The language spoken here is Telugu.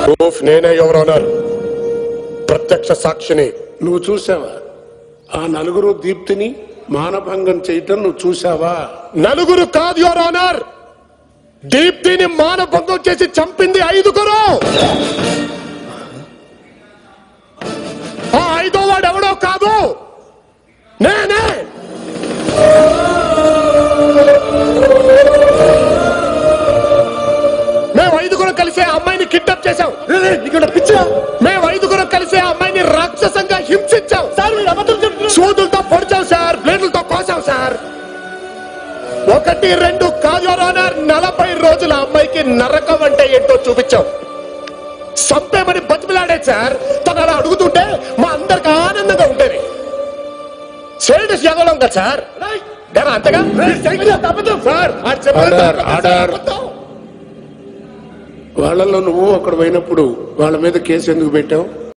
ప్రూఫ్ నేనే యువర్ ఆనర్, ప్రత్యక్ష సాక్షిని. నువ్వు చూసావా ఆ నలుగురు దీప్తిని మానభంగం చేయటం? నువ్వు చూసావా? నలుగురు కాదు యువర్ ఆనర్, దీప్తిని మానభంగం చేసి చంపింది 5గురు. ఆ 5వ వాడు ఎవడో కాదు, నేనే. మేము 5గురు కలిసి ఆ అమ్మాయిని కిడ్నాప్ చేశాం. మేము 5గురు కలిసి ఆ అమ్మాయిని రాక్షసంగా హింసించాం సార్. సూదులతో పొడిచాం సార్, బ్లేడ్లతో కోసాం సార్. 1, 2 కాదు యువర్ ఆనర్, 40 రోజుల అమ్మాయికి నరకం అంటే ఏంటో చూపించాం. సంపేమని బతిమిలాడేది సార్. తను అలా అడుగుతుంటే మా అందరికి ఆనందంగా ఉండేది. సేడిస్ ఎదవడం కదా సార్, అంతగా సార్. వాళ్ళలో నువ్వు అక్కడ పోయినప్పుడు వాళ్ళ మీద కేసు ఎందుకు పెట్టావు?